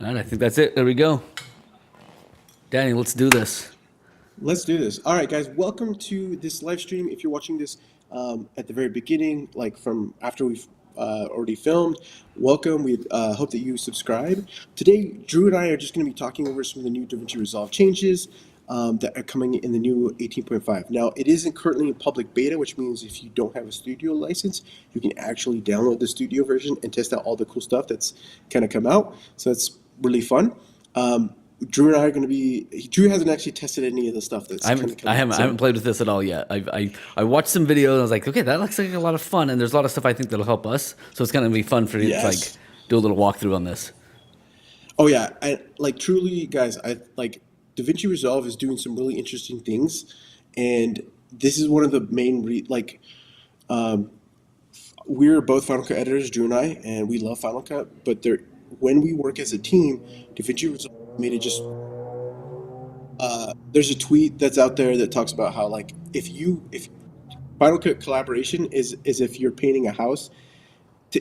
All right, I think that's it. There we go. Danny, let's do this. Let's do this. All right, guys, welcome to this live stream. If you're watching this at the very beginning, like from after we've already filmed, welcome. We hope that you subscribe. Today, Drew and I are just going to be talking over some of the new DaVinci Resolve changes that are coming in the new 18.5. Now, it isn't currently in public beta, which means if you don't have a studio license, you can actually download the studio version and test out all the cool stuff that's kind of come out. So that's really fun. Drew and I are going to be. Drew hasn't actually tested any of the stuff that's I kind of haven't, I coming out. haven't, I So haven't played with this at all yet. I watched some videos. And I was like, okay, that looks like a lot of fun, and there's a lot of stuff I think that'll help us. So it's gonna be fun for you to like yes. do a little walkthrough on this. Oh yeah, I like truly, guys. I like DaVinci Resolve is doing some really interesting things, and this is one of the main we're both Final Cut editors, Drew and I, and we love Final Cut. But there, when we work as a team, DaVinci Resolve made it just. There's a tweet that's out there that talks about how like if Final Cut collaboration is if you're painting a house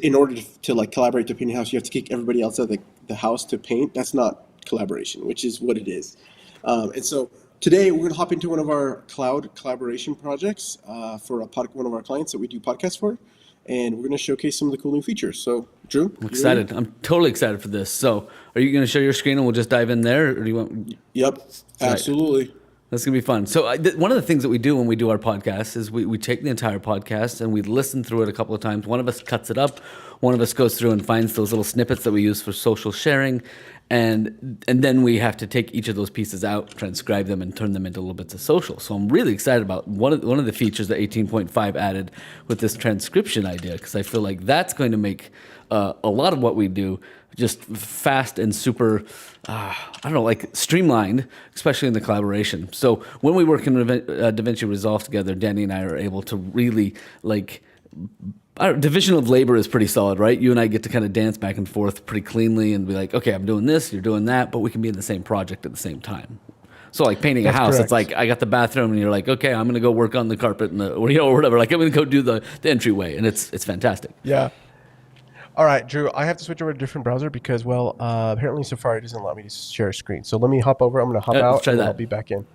in order to like collaborate to paint a house, you have to kick everybody else out of the house to paint. That's not collaboration, which is what it is. And so today we're going to hop into one of our cloud collaboration projects for one of our clients that we do podcasts for, and we're going to showcase some of the cool new features. So, Drew, I'm you ready? excited. I'm totally excited for this. So, are you gonna share your screen and we'll just dive in there, or do you want? Yep, All right. absolutely. That's gonna be fun. So one of the things that we do when we do our podcast is we take the entire podcast and we listen through it a couple of times. One of us cuts it up, one of us goes through and finds those little snippets that we use for social sharing, and then we have to take each of those pieces out, transcribe them, and turn them into little bits of social. So I'm really excited about one of the features that 18.5 added with this transcription idea, because I feel like that's going to make a lot of what we do just fast and super, I don't know, like streamlined, especially in the collaboration. So when we work in DaVinci Resolve together, Danny and I are able to really like, our division of labor is pretty solid, right? You and I get to kind of dance back and forth pretty cleanly and be like, okay, I'm doing this, you're doing that, but we can be in the same project at the same time. So like painting a That's house, it's correct. like I got the bathroom, and you're like, okay, I'm gonna go work on the carpet and or whatever. Like I'm gonna go do the entryway, and it's fantastic. Yeah. All right, Drew, I have to switch over to a different browser because, well, apparently Safari doesn't allow me to share a screen. So let me hop over. I'm going to hop Let's out try and then I'll that. be back in.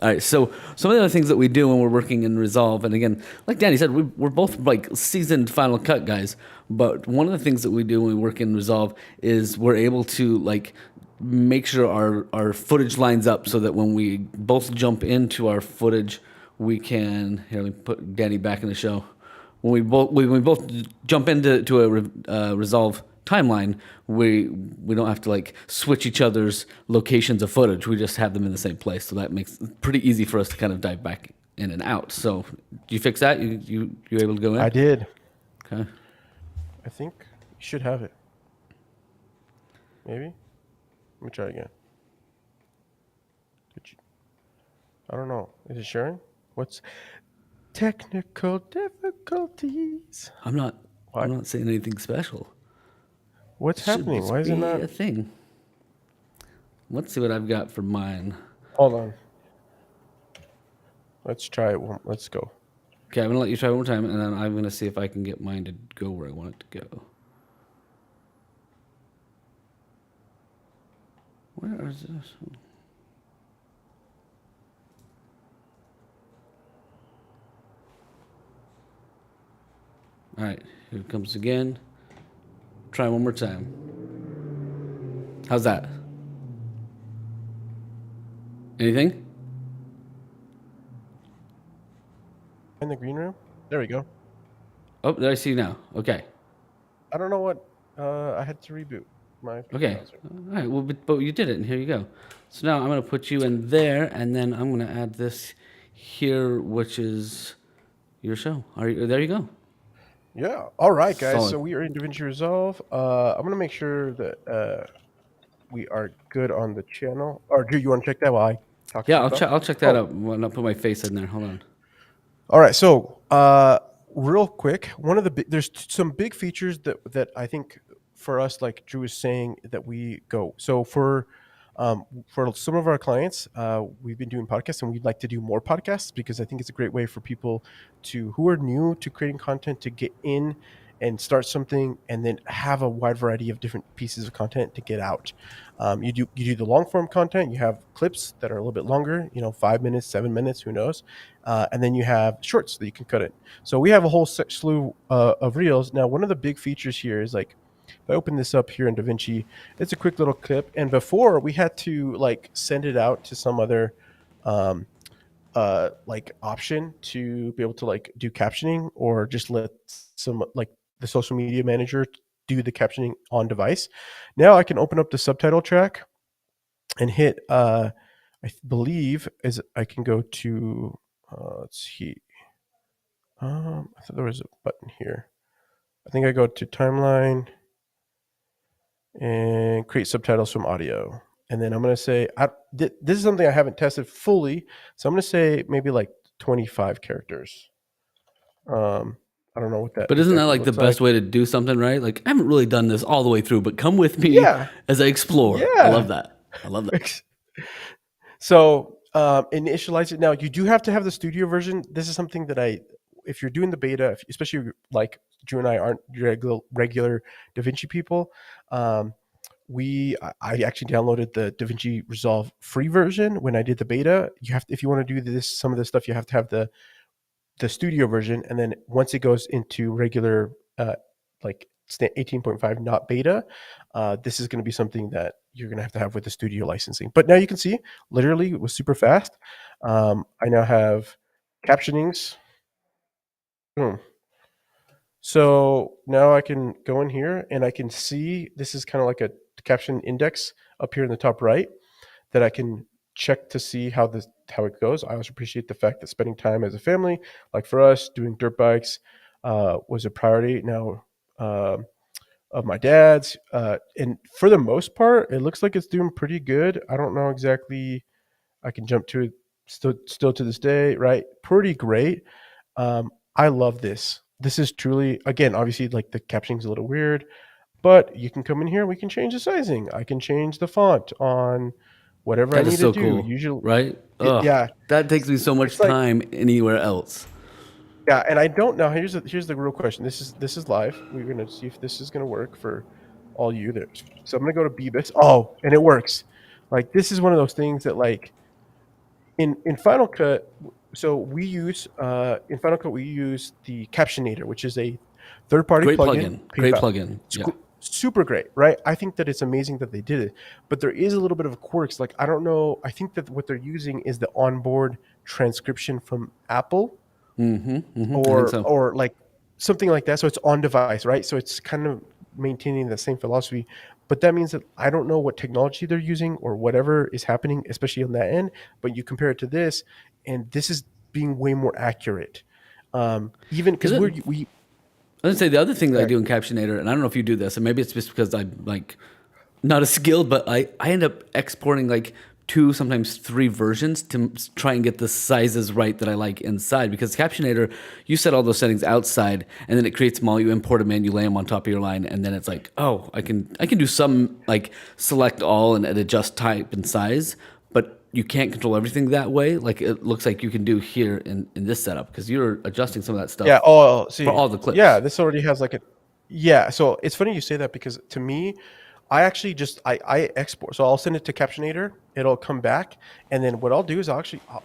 All right. So some of the other things that we do when we're working in Resolve, and again, like Danny said, we're both like seasoned Final Cut guys. But one of the things that we do when we work in Resolve is we're able to like make sure our footage lines up so that when we both jump into our footage, we can here. Let me put Danny back in the show. When we both jump into a Resolve timeline, we don't have to like switch each other's locations of footage. We just have them in the same place, so that makes it pretty easy for us to kind of dive back in and out. So, do you fix that? You able to go I in? did. Okay. I think you should have it. Maybe. Let me try again. Did you? I don't know. Is it sharing? What's technical difficulties? I'm not. I'm What? not saying anything special. What's It should happening? just Why is it be not? a thing. Let's see what I've got for mine. Hold on. Let's try it. Let's go. Okay, I'm gonna let you try one more time, and then I'm gonna see if I can get mine to go where I want it to go. Where is this? All right, here it comes again. Try one more time. How's that? Anything? In the green room? There we go. Oh, there I see you now. Okay. I don't know what. I had to reboot my Okay. browser. All right. Well, but you did it, and here you go. So now I'm going to put you in there, and then I'm going to add this here, which is your show. There you go. Yeah. All right, guys. Solid. So we are in DaVinci Resolve. I'm gonna make sure that we are good on the channel. Or do you want to check that while I talk Yeah, some stuff? I'll check that out. I'll put my face in there. Hold on. All right. So real quick, there's some big features that I think for us, like Drew was saying, that we go. So for some of our clients, we've been doing podcasts, and we'd like to do more podcasts because I think it's a great way for people who are new to creating content to get in and start something, and then have a wide variety of different pieces of content to get out. You do the long form content. You have clips that are a little bit longer, 5 minutes, 7 minutes, who knows, and then you have shorts that you can cut in. So we have a whole slew of reels. Now, one of the big features here is like, if I open this up here in DaVinci, it's a quick little clip. And before, we had to like send it out to some other um, like option to be able to like do captioning, or just let some like the social media manager do the captioning on device. Now I can open up the subtitle track and hit believe is I can go to let's see. I thought there was a button here. I think I go to timeline and create subtitles from audio. And then I'm going to say, this is something I haven't tested fully. So I'm going to say maybe like 25 characters. I don't know what that But isn't that exactly like the looks best like. way to do something, right? Like, I haven't really done this all the way through, but come with me Yeah. as I explore. I Yeah. love that. I love that. So initialize it. Now, you do have to have the studio version. This is something that if you're doing the beta, especially like Drew and I aren't regular DaVinci people, I actually downloaded the DaVinci Resolve free version when I did the beta. If you want to do some of this stuff, you have to have the studio version, and then once it goes into regular like 18.5, not beta, this is going to be something that you're going to have with the studio licensing. But now you can see, literally, it was super fast. I now have captionings. Boom. So now I can go in here and I can see, this is kind of like a caption index up here in the top right, that I can check to see how it goes. I also appreciate the fact that spending time as a family, like for us, doing dirt bikes, was a priority now of my dad's. And for the most part, it looks like it's doing pretty good. I don't know exactly. I can jump to it still to this day, right? Pretty great. I love this. This is truly, again, obviously, like the captioning is a little weird, but you can come in here. We can change the sizing. I can change the font on whatever I That is need to so do. cool, Usually, right? Ugh, yeah, that takes me so much it's like, time anywhere else. yeah. And I don't know. Here's the real question. This is live. We're gonna see if this is gonna work for all you there. So I'm gonna go to Beavis. Oh, and it works. Like, this is one of those things that, like, in Final Cut. So we use in Final Cut we use the Captionator, which is a third-party Great plugin, plugin. Great PayPal. plugin. It's Yeah. super great, right? I think that it's amazing that they did it, but there is a little bit of quirks. Like, I don't know. I think that what they're using is the onboard transcription from Apple, I think or so. like something like that. So it's on device, right? So it's kind of maintaining the same philosophy, but that means that I don't know what technology they're using or whatever is happening, especially on that end. But you compare it to this, and this is being way more accurate. Even because Because we I was gonna say the other thing that I yeah, do in Captionator, and I don't know if you do this, and maybe it's just because I'm like not as skilled, but I end up exporting like two, sometimes three versions to try and get the sizes right that I like inside. Because Captionator, you set all those settings outside, and then it creates them all. You import them in, you lay them on top of your line, and then it's like, oh, I can do some like select all and adjust type and size, but you can't control everything that way. Like it looks like you can do here in this setup because you're adjusting some of that yeah. stuff Oh, for see, all the yeah, clips. this already has like a, yeah. So it's funny you say that, because to me, I actually just I export. So I'll send it to Captionator. It'll come back, and then what I'll do is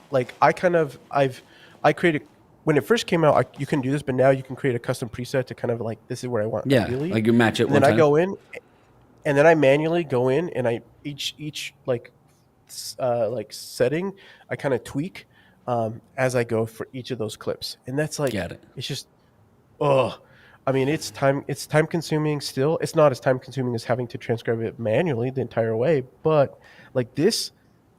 like, I kind of I created, when it first came out. You can do this, but now you can create a custom preset to kind of like, this is where I want Yeah, ideally, like you match it and one then I time. go in, and then I manually go in, and I each like like setting, I kind of tweak as I go for each of those clips, and that's like, Get it. it's just, oh, I mean, it's time consuming still. It's not as time consuming as having to transcribe it manually the entire way, but like, this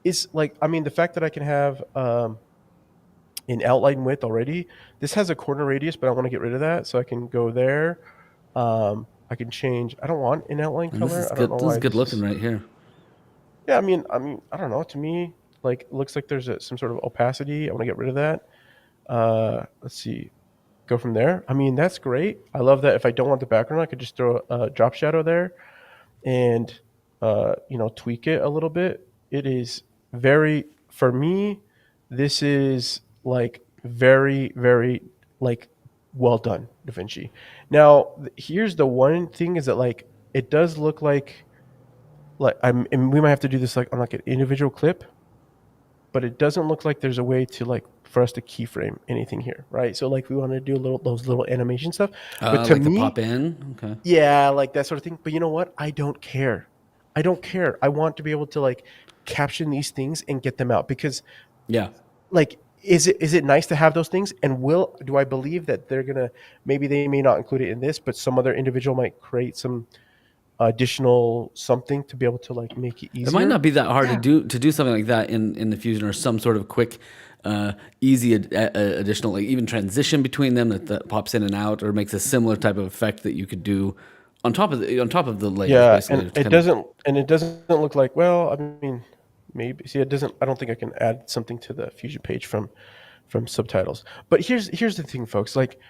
is like, I mean, the fact that I can have an outline width already. This has a corner radius, but I want to get rid of that, so I can go there. I can change. I don't want an outline And this is color. I don't know good. This is why good this looking is. right here. Yeah, I mean, I don't know. To me, like, it looks like there's some sort of opacity. I want to get rid of that. Let's see. Go from there. I mean, that's great. I love that. If I don't want the background, I could just throw a drop shadow there, and tweak it a little bit. It is very, for me, this is like very, very, like, well done, DaVinci. Now, here's the one thing is that like it does look like I'm, and we might have to do this like on like an individual clip, but it doesn't look like there's a way to like for us to keyframe anything here, right? So like we want to do a little those little animation stuff, but to Like the me, pop in. Okay. yeah, like that sort of thing. But you know what? I don't care. I don't care. I want to be able to like caption these things and get them out because Yeah. like is it nice to have those things, and will do I believe that they're gonna, maybe they may not include it in this, but some other individual might create some additional something to be able to like make it It might easier. not be that hard Yeah. to do something like that in the Fusion, or some sort of quick, easy additional, like even transition between them that pops in and out, or makes a similar type of effect that you could do on top of the layers, Yeah, basically. To kind of, and it doesn't look like, well, I mean, maybe, see, it doesn't, I don't think I can add something to the Fusion page from Subtitles. But here's the thing, folks, like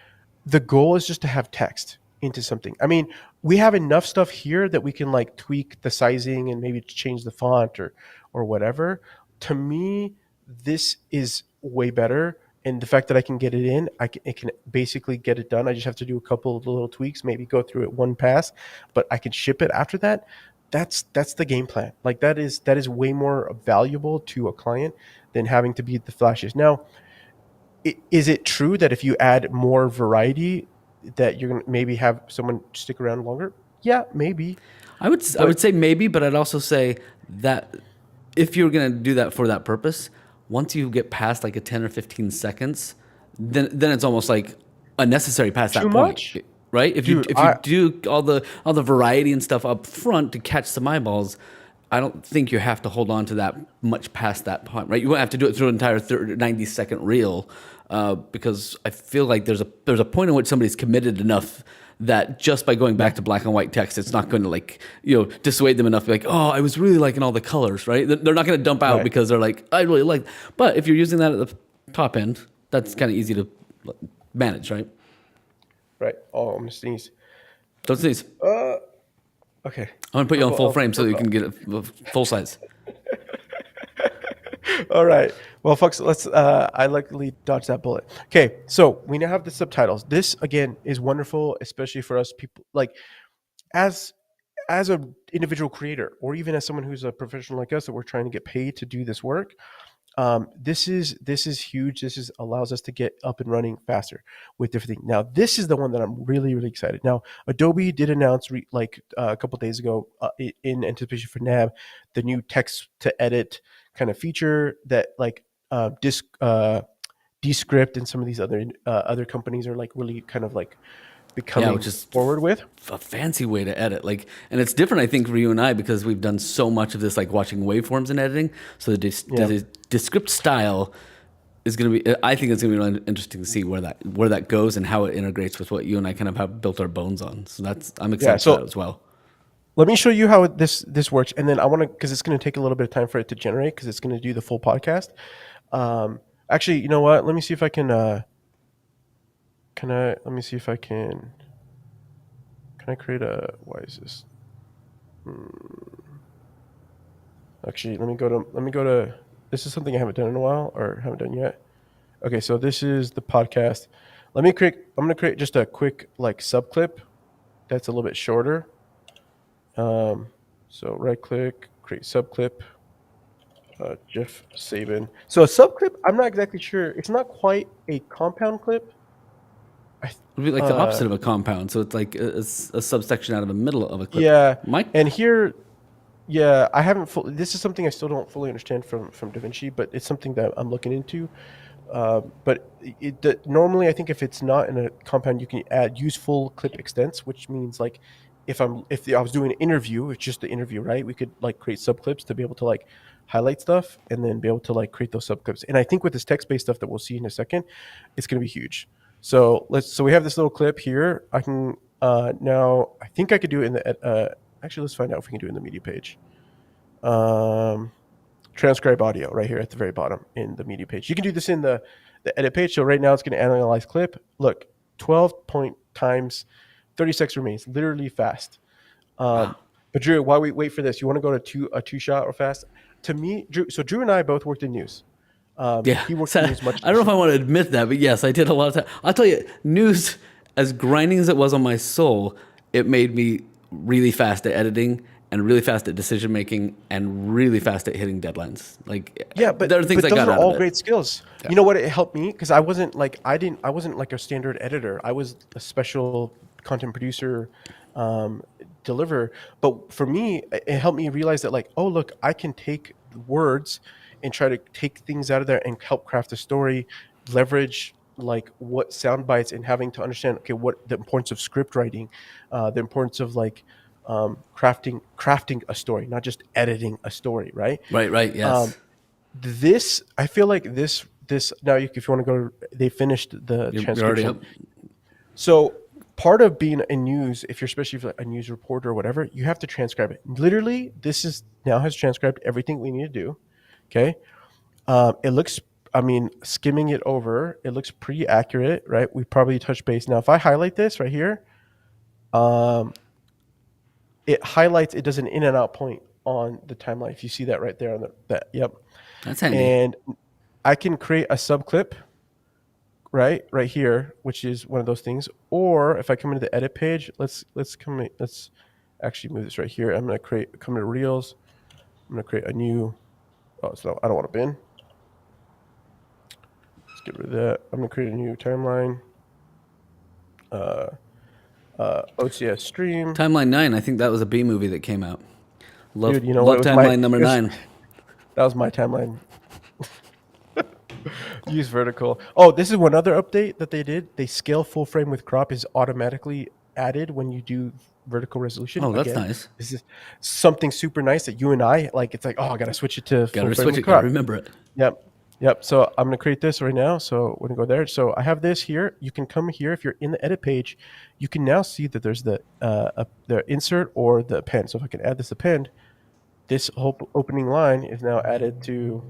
the goal is just to have text into something. I mean, we have enough stuff here that we can like tweak the sizing and maybe change the font or whatever. To me, this is way better. And the fact that I can get it in, it can basically get it done. I just have to do a couple of little tweaks, maybe go through it one pass, but I can ship it after that. That's the game plan. Like that is way more valuable to a client than having to beat the flashes. Now, is it true that if you add more variety, that you're gonna maybe have someone stick around longer? Yeah, maybe. I But would say maybe, but I'd also say that if you're going to do that for that purpose, once you get past like a 10 or 15 seconds, then it's almost like unnecessary past too that point, much, right? dude. If you do all the variety and stuff up front to catch some eyeballs, I don't think you have to hold on to that much past that point, right? You won't have to do it through an entire 90-second reel, because I feel like there's a point in which somebody's committed enough that just by going back to black and white text, it's not going to like, dissuade them enough to be like, oh, I was really liking all the colors, right? They're not going to dump out Right, because they're like, I really like. But if you're using that at the top end, that's kind of easy to manage, right? right. Oh, I'm gonna sneeze. Don't sneeze. Okay. I'm gonna put you on full frame so that you I'll- can get it full size. All right. Well, folks, let's. I luckily dodged that bullet. Okay, so we now have the subtitles. This again is wonderful, especially for us people like as as a individual creator, or even as someone who's a professional like us that we're trying to get paid to do this work. This is huge. This is allows us to get up and running faster with different things. Now, this is the one that I'm really really excited. Now, Adobe did announce a couple days ago, in anticipation for NAB, the new text to edit kind of feature that like Descript and some of these other companies are like really kind of like Yeah, which becoming is forward with. a fancy way to edit. Like, and it's different, I think, for you and I because we've done so much of this, like watching waveforms and editing. So Yeah. the Descript style is going to be. I think it's going to be really interesting to see where that goes and how it integrates with what you and I kind of have built our bones on. So I'm Yeah. excited for So that as well. let me show you how this works, and then I want to, because it's going to take a little bit of time for it to generate, because it's going to do the full podcast. Actually, you know what? Let me see if I can. Can I? Let me see if I can. Can I create a? Why is this? Actually, let me go to. Let me go to. This is something I haven't done in a while, or haven't done yet. Okay, so this is the podcast. Let me create. I'm going to create just a quick like sub clip that's a little bit shorter. So right click, create sub clip. Jeff Sabin. So a sub clip, I'm not exactly sure. It's not quite a compound clip. I, It would be like the opposite of a compound. So it's like a subsection out of the middle of a clip. yeah, Mike? and here, yeah, I haven't. This is something I still don't fully understand from DaVinci, but it's something that I'm looking into. But normally, I think if it's not in a compound, you can add useful clip extents, which means like if I was doing an interview, it's just the interview, right? We could like create sub clips to be able to like highlight stuff and then be able to like create those sub clips. And I think with this text based stuff that we'll see in a second, it's going to be huge. So we have this little clip here. I can now I think I could do it in the actually let's find out if we can do it in the media page. Transcribe audio right here at the very bottom in the media page. You can do this in the edit page. So right now it's going to analyze clip. Look, 12 point times 30 seconds remains. Literally fast. But Drew, while we wait for this, you want to go to a two shot or fast? To me, Drew and I both worked in news. Yeah. He worked in So, news much. I don't know if I want to admit that, but yes, I did a lot of time. I'll tell you, news, as grinding as it was on my soul, it made me really fast at editing and really fast at decision making and really fast at hitting deadlines. Like, Yeah, there are things but I those got are out of all it. great skills. Yeah. You know what? It helped me because I wasn't like a standard editor. I was a special content producer, deliverer. But for me, it helped me realize that like, oh look, I can take words and try to take things out of there and help craft a story, leverage like what sound bites and having to understand okay what the importance of script writing, the importance of like crafting a story, not just editing a story, right? Right, right, Um, yes. this I feel like this now if you want to go, they finished the You're already transcription. up. So part of being a news, if you're especially if you're a news reporter or whatever, you have to transcribe it. Literally, this is now has transcribed everything we need to do. Okay, it looks. I mean, skimming it over, it looks pretty accurate, right? We probably touched base. Now, if I highlight this right here, um, it highlights. It does an in and out point on the timeline. If you see that right there on that, yep. That's handy. And I can create a subclip right here, which is one of those things. Or if I come into the edit page, let's actually move this right here. I'm gonna come to Reels. I'm gonna create a new. Oh, so I don't want a bin. Let's get rid of that. I'm gonna create a new timeline. OCS stream, Timeline 9, I think that was a B movie that came out. Love, dude. You know what? love timeline number 9. That was my timeline. Use vertical. Oh, this is one other update that they did. They scale full frame with crop is automatically added when you do vertical resolution. Oh, that's Again, nice. this is something super nice that you and I like. It's like, oh, I gotta switch it to full Gotta frame switch with it, gotta crop. remember it. Yep. Yep. So I'm gonna create this right now. So we're gonna go there. So I have this here. You can come here if you're in the edit page. You can now see that there's the insert or the append. So if I can add this append, this whole opening line is now added to.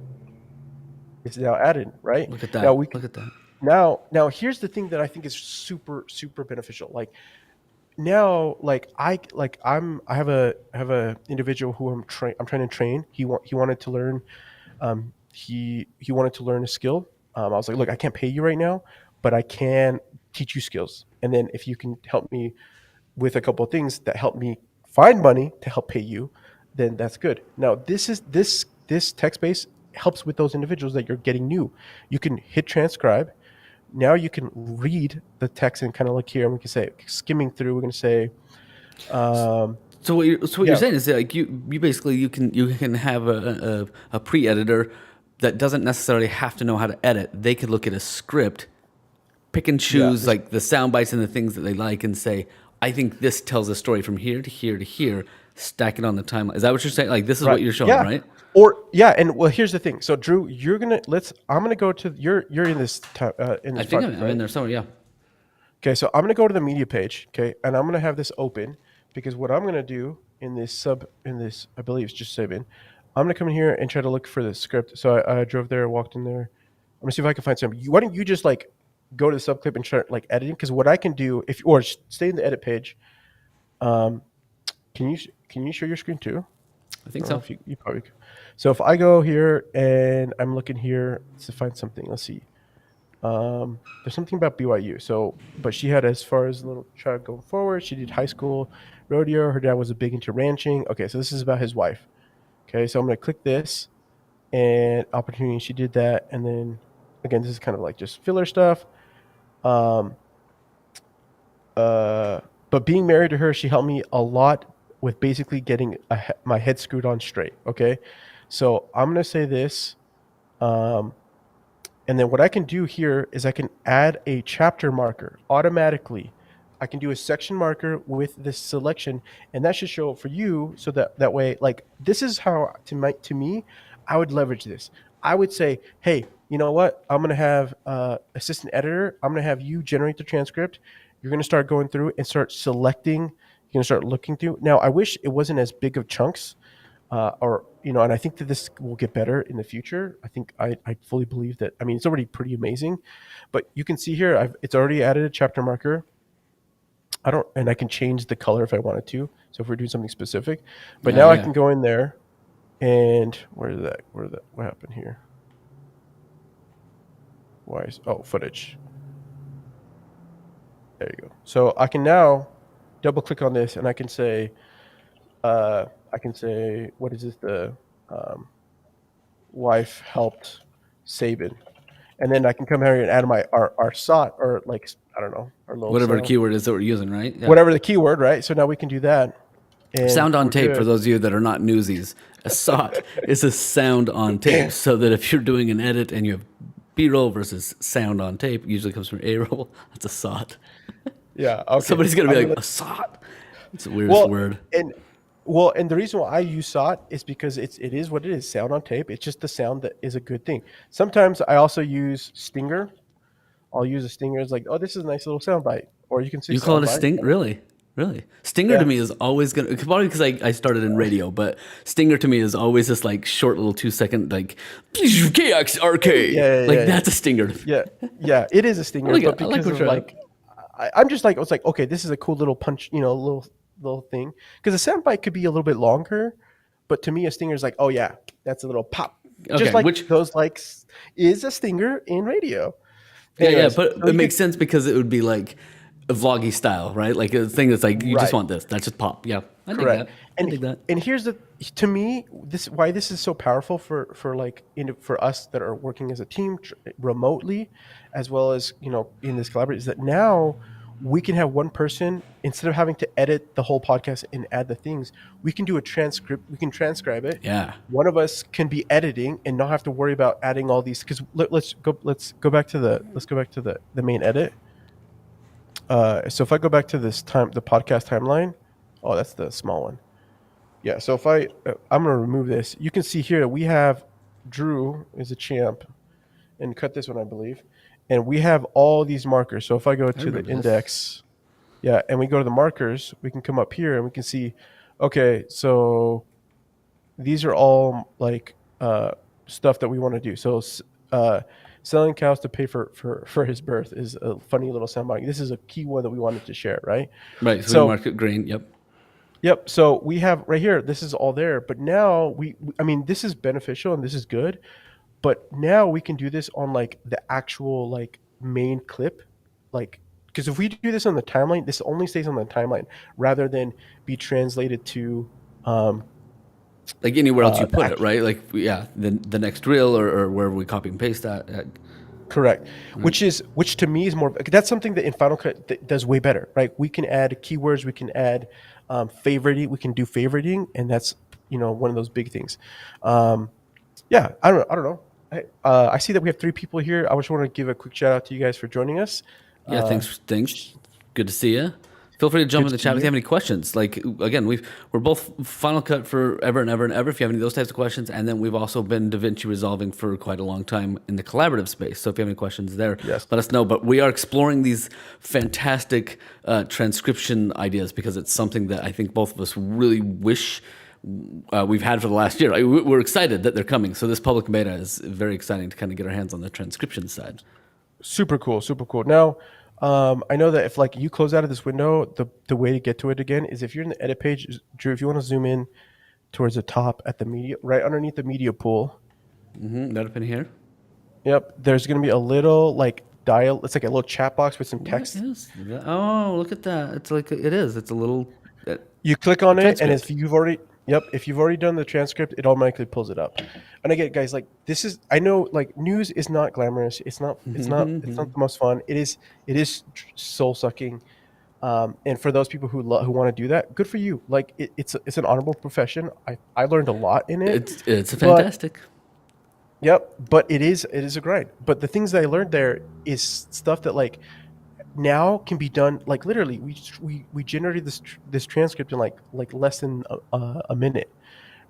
It's now added, right? Look at Now that. we can, Look at that. now here's the thing that I think is super beneficial. Like now, I have a individual who I'm trying to train. He wanted to learn he wanted to learn a skill. I was like, look, I can't pay you right now, but I can teach you skills. And then if you can help me with a couple of things that help me find money to help pay you, then that's good. Now this text base helps with those individuals that you're getting new. You can hit transcribe. Now you can read the text and kind of look here, and we can say skimming through. We're going to say, So what yeah, you're saying is that, like, you basically you can have a pre-editor that doesn't necessarily have to know how to edit. They could look at a script, pick and yeah, choose like the sound bites and the things that they like, and say, I think this tells a story from here to here to here. Stack it on the timeline. Is that what you're saying? Like, this is right, what you're showing, yeah, right? or yeah, and well, here's the thing. So Drew, I'm gonna go to you're in this in I this think project, I'm in right? there somewhere. Yeah. Okay, so I'm gonna go to the media page, okay, and I'm gonna have this open because what I'm gonna do in this I believe it's just save in. I'm gonna come in here and try to look for the script. So I drove there, walked in there. I'm gonna see if I can find something. Why don't you just like go to the subclip and start like editing? Because what I can do stay in the edit page. Um, can you share your screen too? I I think don't know so. if you probably could. So if I go here and I'm looking here to find something, let's see. There's something about BYU. So, but she had as far as a little child going forward. She did high school rodeo. Her dad was a big into ranching. Okay, so this is about his wife. Okay, so I'm gonna click this and opportunity. She did that, and then again, this is kind of like just filler stuff. Um, but being married to her, she helped me a lot with basically getting my head screwed on straight. Okay, so I'm gonna say this. Um, And then what I can do here is I can add a chapter marker automatically. I can do a section marker with this selection, and that should show up for you so that way, like this is how to me, I would leverage this. I would say, hey, you know what? I'm gonna have assistant editor. I'm gonna have you generate the transcript. You're gonna start going through and start selecting. You're gonna start looking through. Now, I wish it wasn't as big of chunks or and I think that this will get better in the future. I think I fully believe that. I mean, it's already pretty amazing, but you can see here it's already added a chapter marker. And I can change the color if I wanted to. So if we're doing something specific, but now I Yeah. can go in there and what happened here? footage. There you go. So I can now double click on this, and I can say, what is this? The wife helped Sabin, and then I can come here and add our SOT, or like, I don't know, our little Whatever the sound. keyword is that we're using, right? Yeah. Whatever the keyword, right? So now we can do that. And Sound on we're tape, good. for those of you that are not newsies, a SOT is a sound on tape. So that if you're doing an edit and you have B-roll versus sound on tape, usually comes from A-roll. That's a SOT. Yeah. Okay. Somebody's gonna be I'm like, gonna- a SOT. It's the weirdest word. and the reason why I use SOT is because it is what it is, sound on tape. It's just the sound that is a good thing. Sometimes I also use Stinger. I'll use a Stinger. It's like, oh, this is a nice little sound bite. Or you can say You call it a sound sting? bite. Really? Really? Stinger to Yeah. me is always gonna, probably because I started in radio, but Stinger to me is always this like short little 2-second like KXRK. Yeah. That's a stinger. Yeah, it is a Stinger, like but it. I like because what of you're at. like, I'm just like, I was like, okay, this is a cool little punch, little thing. Because a sound bite could be a little bit longer, but to me, a Stinger is like, oh yeah, that's a little pop. Okay, Just like which- those is a Stinger in radio. Yeah, Anyways, but so it you makes could- sense because it would be like a vloggy style, right? Like a thing that's like you just Right. want this. That's just pop. Yeah, I dig Correct. that. I dig that. And here's to me, why this is so powerful for for us that are working as a team remotely, as well as in this collaboration, is that now we can have one person, instead of having to edit the whole podcast and add the things, we can do a transcript. We can transcribe it. Yeah. One of us can be editing and not have to worry about adding all these. Because let's go back to the main edit. So if I go back to the podcast timeline, oh, that's the small one. Yeah. So if I'm going to remove this, you can see here that we have Drew is a champ, and cut this one, I believe, and we have all these markers. So if I go to the remember this. index, yeah, and we go to the markers, we can come up here and we can see, okay, so these are all like stuff that we want to do. So selling cows to pay for his birth is a funny little soundbite. This is a key one that we wanted to share, right? Right. So, So- we mark it green. Yep. Yep. So we have right here, this is all there, but now I mean, this is beneficial and this is good, but now we can do this on like the actual like main clip, like, because if we do this on the timeline, this only stays on the timeline rather than be translated to, Like anywhere else you put it, actual- right? Like yeah, the next reel or wherever we copy and paste that. correct. Which to me is more, that's something that in Final Cut does way better, right? We can add keywords, we can add favoriting, we can do favoriting, and that's one of those big things. Yeah, I don't know. I see that we have 3 people here. I just want to give a quick shout out to you guys for joining us. Yeah. Thanks. Good to see you. Feel free to jump in the to chat see if you have any questions. Like again, we're both Final Cut for ever and ever and ever. If you have any of those types of questions, and then we've also been DaVinci Resolving for quite a long time in the collaborative space. So if you have any questions there, Yes. let us know. But we are exploring these fantastic transcription ideas because it's something that I think both of us really wish we've had for the last year. Like, we're excited that they're coming. So this public beta is very exciting to kind of get our hands on the transcription side. Super cool. Now, I know that if like you close out of this window, the way to get to it again is if you're in the edit page, Drew, if you want to zoom in towards the top at the media, right underneath the media pool. That up in here. Yep. There's going to be a little like dial. It's like a little chat box with some text. What is that? Oh, look at that! It's like it is. It's a little. You click on it, and Transcript. if you've already done the transcript, it automatically pulls it up. And again, guys, like this is, I know like news is not glamorous. It's not the most fun. It is soul sucking. And for those people who want to do that, good for you. Like it's an honorable profession. I learned a lot in it. It's a fantastic. Yep, but it is a grind. But the things that I learned there is stuff that like now can be done. Like literally, we generated this transcript in like less than a minute,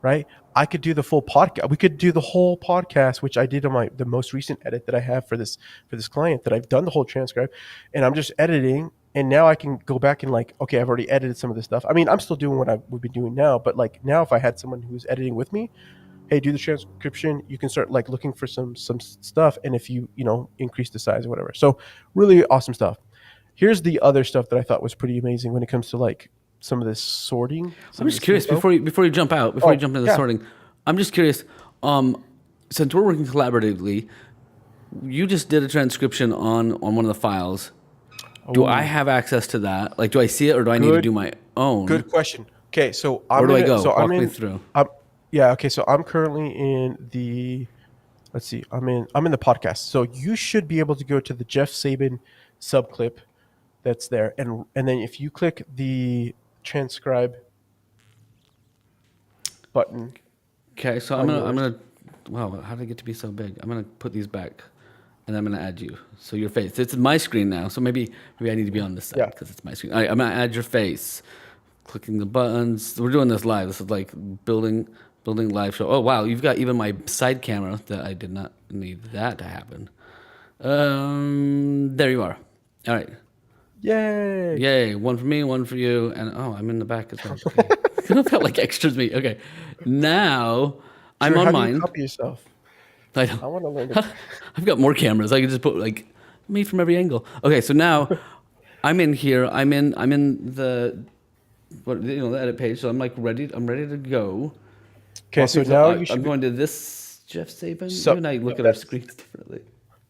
right? I could do the full podcast. We could do the whole podcast, which I did on the most recent edit that I have for this client. That I've done the whole transcript, and I'm just editing. And now I can go back and like, okay, I've already edited some of this stuff. I mean, I'm still doing what I would be doing now, but like now, if I had someone who's editing with me, hey, do the transcription. You can start like looking for some stuff, and if you increase the size or whatever. So really awesome stuff. Here's the other stuff that I thought was pretty amazing when it comes to like some of this sorting. I'm just curious before you jump out, you jump into the yeah. sorting. I'm just curious. Since we're working collaboratively, you just did a transcription on one of the files. Do I have access to that? Like, do I see it, or do I need to do Good, my own? good question. Okay, so Where I'm do I in it. go? So I'm Walk me in. through. Yeah. Okay. So I'm currently in the. Let's see. I'm in the podcast. So you should be able to go to the Jeff Saban subclip that's there, and then if you click the transcribe button Okay, so on I'm yours. gonna. Wow, how did it get to be so big? I'm gonna put these back, and I'm gonna add you. So your face. It's my screen now. So maybe I need to be on this side Yeah. because it's my screen. All right, I'm gonna add your face. Clicking the buttons. We're doing this live. This is like building live show. Oh wow, you've got even my side camera that I did not need that to happen. There you are. All right. Yay. Yay! One for me, one for you, and oh, I'm in the back as well. Okay. It felt like extras me. Okay, now I'm Drew, on how do you mine. copy yourself? I don't. I want to learn to. I've got more cameras. I can just put like me from every angle. Okay, so now I'm in here. I'm in the the edit page. So I'm like ready. I'm ready to go. Okay, so now you I'm should be. going to this Jeff Saban. You So and I look no, at our screens differently.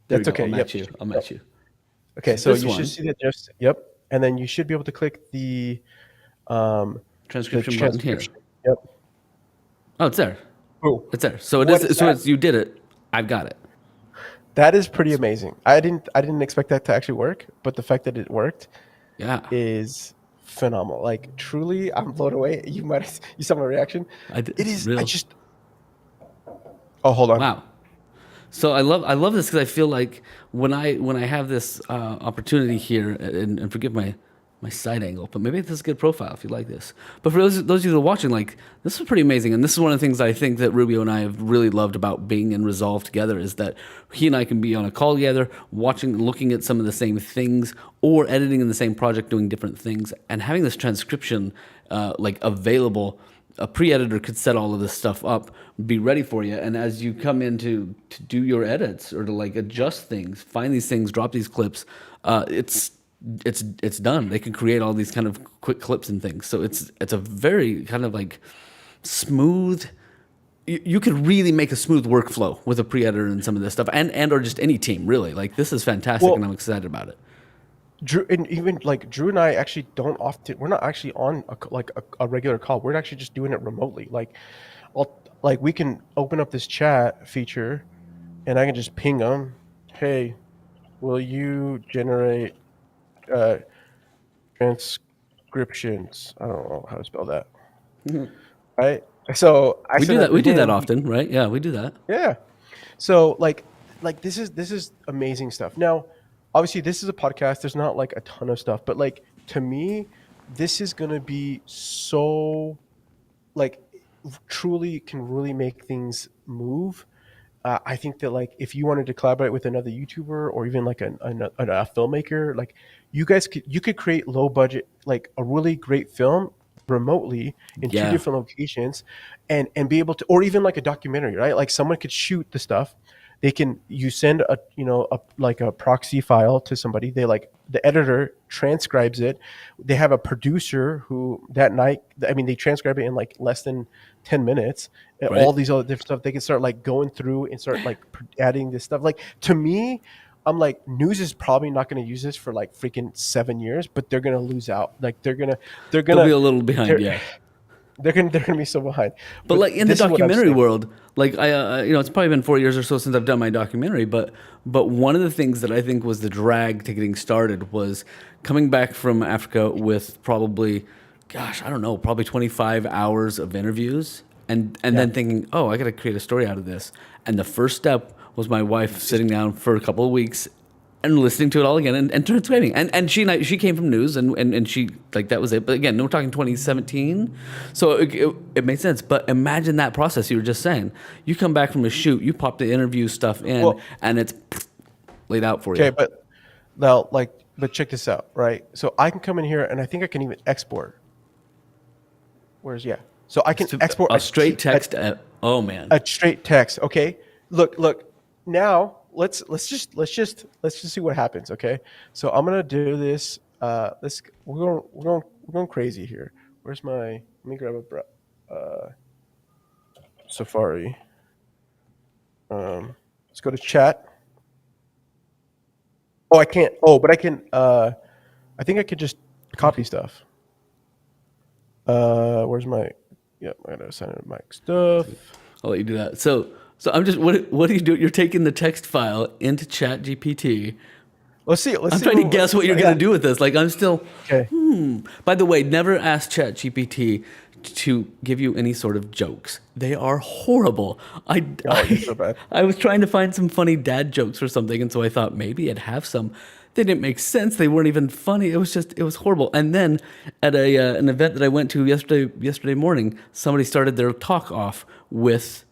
There we that's go. okay. I'll Yep. match you. I'll match you. Okay, So so this you should one, see that just. Yep, and then you should be able to click um, the transcription button here. transcription. Yep. Oh, it's there. Cool. It's there. So it What is. is So that? it's you did it. I've got it. That is pretty amazing. I didn't expect that to actually work, but the fact that it worked Yeah. is phenomenal. Like truly, I'm blown away. You saw my reaction. It It's is. I real. just. Oh, hold on. Wow. So I love this because I feel like when I have this opportunity here, and forgive my side angle, but maybe this is a good profile if you like this. But for those of you that are watching, like this is pretty amazing, and this is one of the things I think that Rubio and I have really loved about being in Resolve together is that he and I can be on a call together, looking at some of the same things, or editing in the same project, doing different things, and having this transcription like available. A pre-editor could set all of this stuff up, be ready for you, and as you come in to do your edits or to like adjust things, find these things, drop these clips, it's done. They can create all these kind of quick clips and things. So it's a very kind of like smooth. You could really make a smooth workflow with a pre-editor and some of this stuff, and or just any team really. Like this is fantastic, Well, and I'm excited about it. Drew, and even like Drew and I actually don't often. We're not actually on a regular call. We're actually just doing it remotely. Like we can open up this chat feature, and I can just ping them. Hey, will you generate uh, transcriptions? I don't know how to spell that. Right. So I We send do that. that to We do that him. often, right? Yeah, we do that. Yeah. So like this is amazing stuff. Now, obviously this is a podcast. There's not like a ton of stuff, but like to me, this is gonna be so like truly can really make things move. I think that like if you wanted to collaborate with another YouTuber or even like a filmmaker, like you could create low budget like a really great film remotely in two Yeah, different locations and be able to, or even like a documentary, right? Like someone could shoot the stuff. They can, you send a like a proxy file to somebody. They like the editor transcribes it. They have a producer who that night, I mean, they transcribe it in like less than 10 minutes. And right. all these other different stuff. They can start like going through and start like adding this stuff. Like to me, I'm like, news is probably not going to use this for like freaking 7 years, but they're going to lose out. Like they're They'll be gonna, a little behind. they're, Yeah. they're gonna be so behind. But But like in the this is what I'm documentary saying. world, like it's probably been 4 years or so since I've done my documentary. But one of the things that I think was the drag to getting started was coming back from Africa with probably, gosh, I don't know, probably 25 hours of interviews, and Yeah. then thinking, oh, I got to create a story out of this. And the first step was my wife sitting down for a couple of weeks and listening to it all again and transcribing. And she came from news and she like that was it. But again, we're talking 2017, so it made sense. But imagine that process you were just saying. You come back from a shoot, you pop the interview stuff in, Well, and it's laid out for okay, you. but now but check this out, right? So I can come in here and I think I can even export. Where's yeah? So I can export A straight text. Oh man, a straight text. Okay, look. Now let's just see what happens. Okay, so I'm gonna do this. We're going crazy here. Where's my? Let me grab Safari. Let's go to chat. Oh, I can't. Oh, but I can. I think I could just copy stuff. Where's my? Yep, I gotta sign in my stuff. I'll let you do that. So I'm just what do you do? You're taking the text file into Chat GPT. Let's see. I'm trying to guess what you're going to do with this. Like, I'm still. Okay. By the way, never ask ChatGPT to give you any sort of jokes. They are horrible. They're so bad. I was trying to find some funny dad jokes or something, and so I thought maybe it'd have some. They didn't make sense. They weren't even funny. It was horrible. And then at an event that I went to yesterday morning, somebody started their talk off with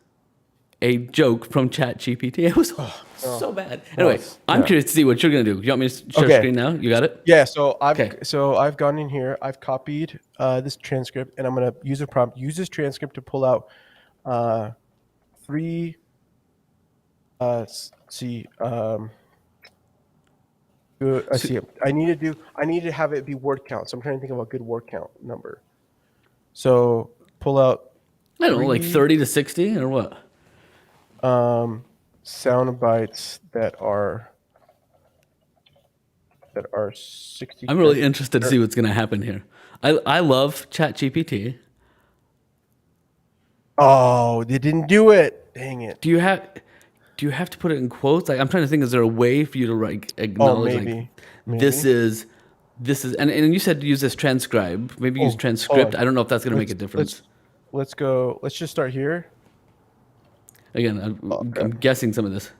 a joke from ChatGPT. It was so bad. Anyway, I'm curious to see what you're going to do. You want me to share screen now? You got it? Yeah. So I've gone in here. I've copied this transcript, and I'm gonna use a prompt. Use this transcript to pull out three. See. Good. I see. I need to have it be word count. So I'm trying to think of a good word count number. So pull out. I don't know, like 30 to 60 or what? Sound bites that are 60. I'm really interested to see what's going to happen here. I love ChatGPT. Oh, they didn't do it. Dang it. Do you have to put it in quotes? Like, I'm trying to think, is there a way for you to like acknowledge maybe. This is and you said to use this transcribe. Maybe use transcript. I don't know if that's going to make a difference. Let's go. Let's just start here. Again, I'm guessing some of this.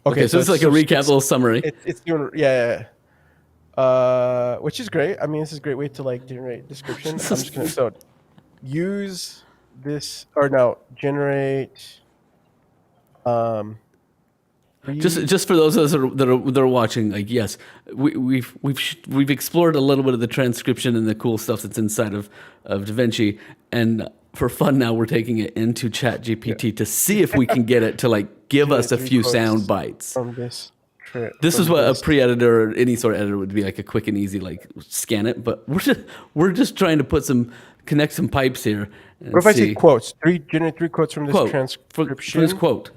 Okay, so it's like a recap, little summary. It's doing which is great. I mean, this is a great way to like generate description. I'm just gonna use this or no generate. Just for those of us that are watching, like, yes, we've explored a little bit of the transcription and the cool stuff that's inside of DaVinci, and for fun now we're taking it into ChatGPT to see if we can get it to like give us a few sound bites from this. This is what a pre-editor or any sort of editor would be, like a quick and easy, like scan it. But we're just trying to connect some pipes here. What if I say quotes? Generate three quotes from this transcription. For this quote.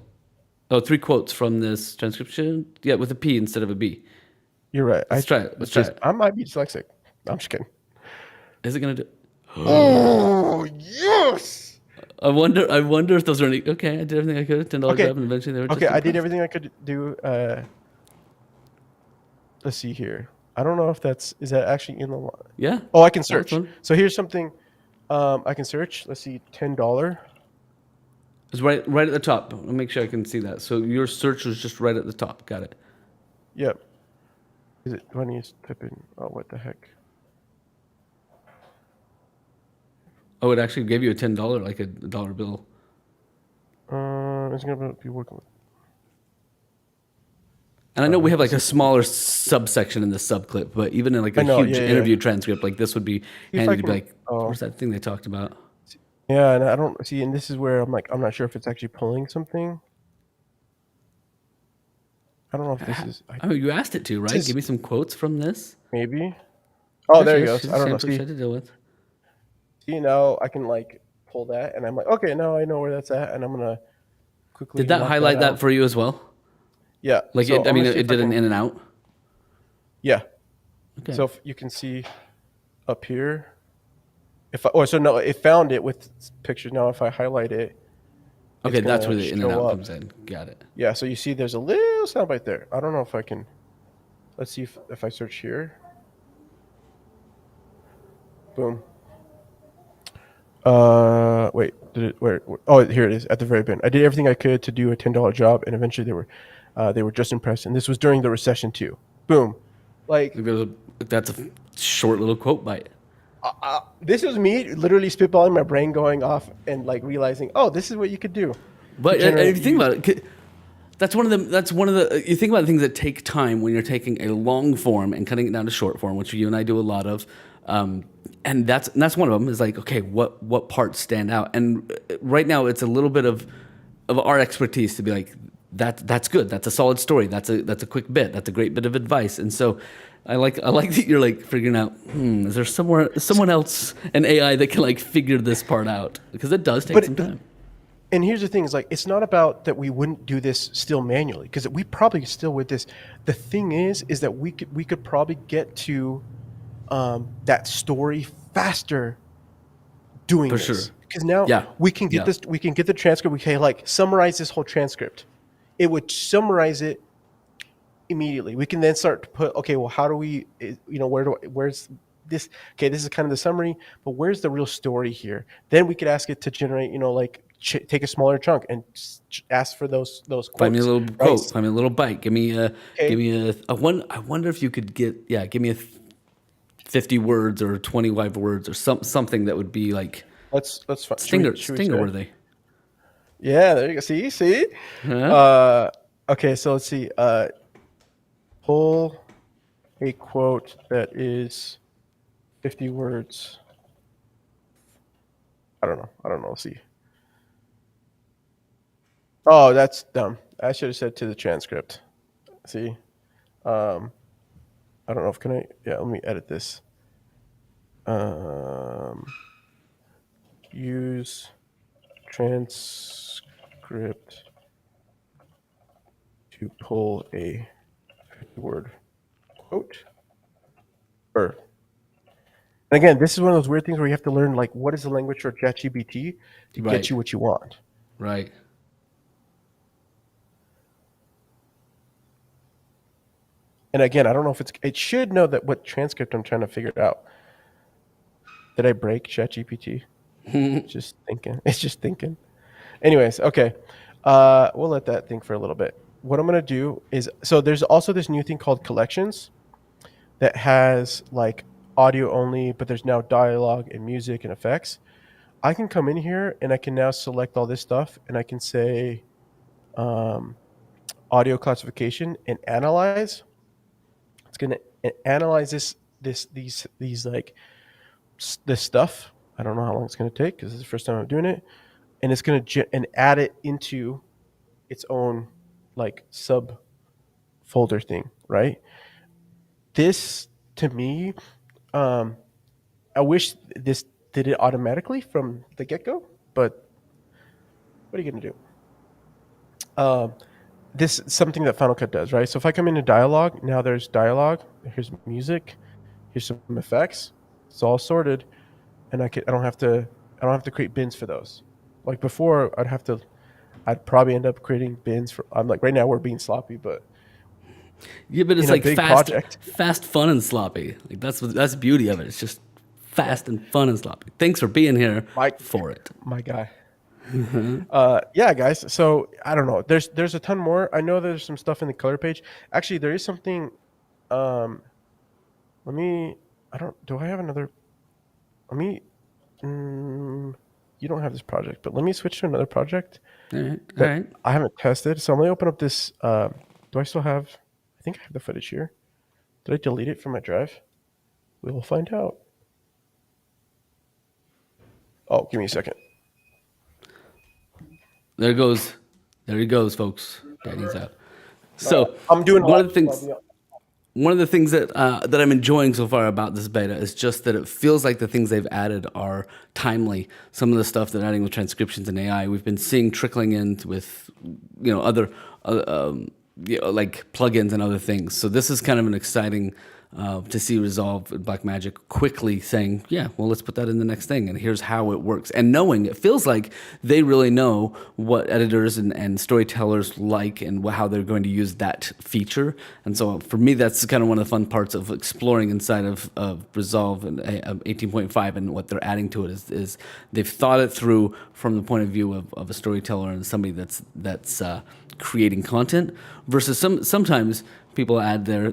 Oh, 3 quotes from this transcription. Yeah, with a P instead of a B. You're right. Let's try it. I might be dyslexic. I'm just kidding. Is it gonna do? Oh yes. I wonder if those are any. Okay, I did everything I could. $10 job, and eventually they were. Okay, I did everything I could do. Let's see here. I don't know if is that actually in the line? Yeah. Oh, I can search. So here's something I can search. Let's see, $10. It's right at the top. I'll make sure I can see that. So your search was just right at the top. Got it. Yep. Is it funny? Type in. Oh, what the heck? Oh, it actually gave you a $10, like a dollar bill. It's gonna be working with. And I know we have like a smaller subsection in the subclip, but even in like a huge interview transcript, like this would be handy to be like, where's that thing they talked about? Yeah, and I don't see, and this is where I'm like, I'm not sure if it's actually pulling something. I don't know if this is. You asked it to, right? Give me some quotes from this. Maybe. Oh, there you go. I don't know. See, to deal with. See, now I can like pull that, and I'm like, okay, now I know where that's at, and I'm gonna quickly. Did that highlight that for you as well? Yeah. Like, so it did an in and out? Yeah. Okay. So if you can see up here, it found it with pictures. Now if I highlight it. Okay, that's where the in and out comes in. Got it. Yeah, so you see there's a little soundbite there. I don't know if I can. Let's see if I search here. Boom. Wait, where? Oh, here it is at the very end. I did everything I could to do a $10 job, and eventually they were just impressed. And this was during the recession too. Boom, like that's a short little quote bite. This was me literally spitballing my brain, going off and like realizing, oh, this is what you could do. But if you think about it, that's one of the. You think about the things that take time when you're taking a long form and cutting it down to short form, which you and I do a lot of. And that's one of them. Is like, okay, what parts stand out? And right now, it's a little bit of our expertise to be like, that's good. That's a solid story. That's a quick bit. That's a great bit of advice. And so, I like that you're like figuring out. Is there someone else, an AI that can like figure this part out? Because it does take some time. And here's the thing: is like it's not about that we wouldn't do this still manually, because we probably still would this. The thing is that we could probably get to that story faster doing For this, sure. because now Yeah. we can get Yeah. this. We can get the transcript. We can like summarize this whole transcript. It would summarize it immediately. We can then start to put, okay, well, how do we, where's this? Okay, this is kind of the summary, but where's the real story here? Then we could ask it to generate, take a smaller chunk and ask for those Find me a quotes, little right? quote. Find me a little bite. Okay, Give me a one. I wonder if you could give me 50 words or 25 words or something that would be like let's find. stinger worthy. Yeah, there you go. See. Huh? Okay, so let's see. Pull a quote that is 50 words. I don't know. Let's see. Oh, that's dumb. I should have said to the transcript. See, I don't know if can I. Yeah, let me edit this. Use transcript to pull a 50-word quote. Or, and again, this is one of those weird things where you have to learn like what is the language for ChatGPT to Right. get you what you want. Right. And again, I don't know if it should know that what transcript I'm trying to figure out. Did I break ChatGPT? Just thinking. It's just thinking. Anyways, okay. We'll let that think for a little bit. What I'm going to do is, so there's also this new thing called collections that has like audio only, but there's now dialogue and music and effects. I can come in here and I can now select all this stuff and I can say audio classification and analyze. It's going to analyze these like this stuff. I don't know how long it's going to take because it's the first time I'm doing it, and it's going to and add it into its own like sub folder thing, right? This to me, I wish this did it automatically from the get go, but what are you going to do? This is something that Final Cut does, right? So if I come into dialogue, now there's dialogue. Here's music. Here's some effects. It's all sorted, and I don't have to create bins for those. Like before, I'd probably end up creating bins for. I'm like right now we're being sloppy, but Yeah, but it's in a like big fast, project. fast, fun, and sloppy. Like that's the beauty of it. It's just fast and fun and sloppy. Thanks for being here for it. My guy. Yeah, guys. So I don't know. There's a ton more. I know there's some stuff in the color page. Actually, there is something. Let me. I don't. Do I have another? Let me. You don't have this project, but let me switch to another project All right. All that right. I haven't tested. So I'm gonna open up this. Do I still have? I think I have the footage here. Did I delete it from my drive? We will find out. Oh, give me a second. There he goes, folks. Daddy's out. So I'm doing one of the things that that I'm enjoying so far about this beta is just that it feels like the things they've added are timely. Some of the stuff they're adding with transcriptions and AI, we've been seeing trickling in with other like plugins and other things. So this is kind of an exciting to see Resolve Blackmagic quickly saying, yeah, well, let's put that in the next thing, and here's how it works. And knowing, it feels like they really know what editors and storytellers like and how they're going to use that feature. And so for me, that's kind of one of the fun parts of exploring inside of Resolve and 18.5 and what they're adding to it is they've thought it through from the point of view of a storyteller and somebody that's creating content versus sometimes people add their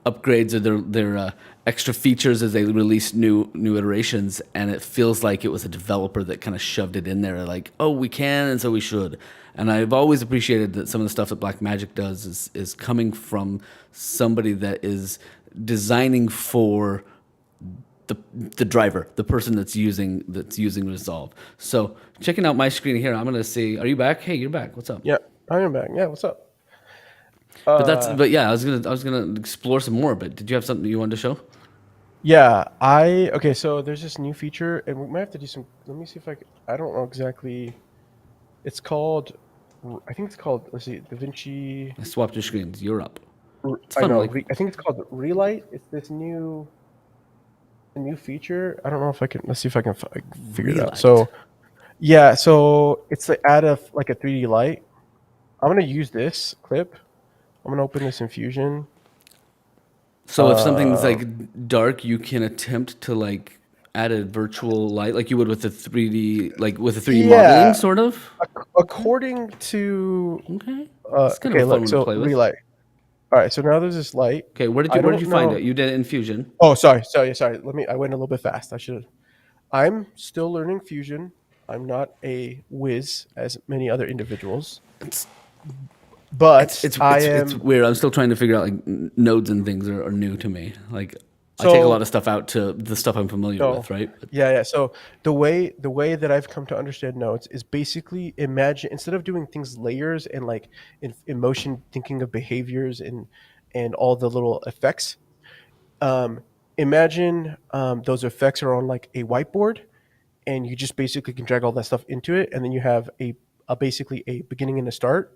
upgrades or their extra features as they release new iterations, and it feels like it was a developer that kind of shoved it in there, like, oh, we can, and so we should. And I've always appreciated that some of the stuff that Blackmagic does is coming from somebody that is designing for the driver, the person that's using Resolve. So checking out my screen here, I'm gonna see. Are you back? Hey, you're back. What's up? Yeah, I am back. Yeah, what's up? But yeah, I was gonna explore some more. But did you have something you wanted to show? Yeah, okay. So there's this new feature, and we might have to do some. Let me see if I don't know exactly. It's called. I think it's called. Let's see, DaVinci. I swapped your screens. You're up. It's fun. I know. Like I think it's called Relight. It's this a new feature. I don't know if I can. Let's see if I can figure it out. relight. So yeah, so it's the add of like a 3D light. I'm gonna use this clip. I'm gonna open this in Fusion. So if something's Uh, like dark, you can attempt to like add a virtual light, like you would with the 3D, like with the 3D modeling, yeah, sort of. Okay. according to Okay. It's kind of okay, a fun look, one to so play with. relight. All right, so now there's this light. Okay, I where did don't you find know. it? You did it in Fusion. Oh, sorry. I went a little bit fast. I should. I'm still learning Fusion. I'm not a whiz as many other individuals, It's but I it's am. weird. I'm still trying to figure out like nodes and things are new to me. Like I take a lot So of stuff out to the stuff I'm familiar no, with, right? But yeah. So the way that I've come to understand nodes is basically imagine instead of doing things layers and like in motion thinking of behaviors and all the little effects. Um, imagine those effects are on like a whiteboard, and you just basically can drag all that stuff into it, and then you have a basically a beginning and a start,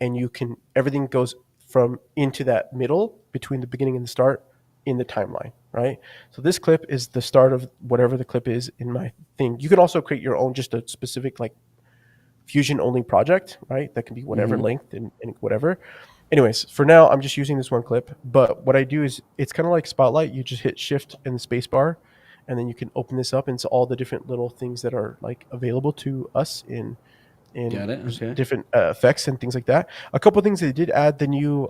and you can everything goes from into that middle between the beginning and the start in the timeline, right? So this clip is the start of whatever the clip is in my thing. You can also create your own, just a specific like Fusion only project, right? That can be whatever length and whatever. Anyways, for now, I'm just using this one clip. But what I do is it's kind of like Spotlight. You just hit Shift and the space bar, and then you can open this up into all the different little things that are like available to us in got it. Okay. different effects and things like that. A couple of things they did add the new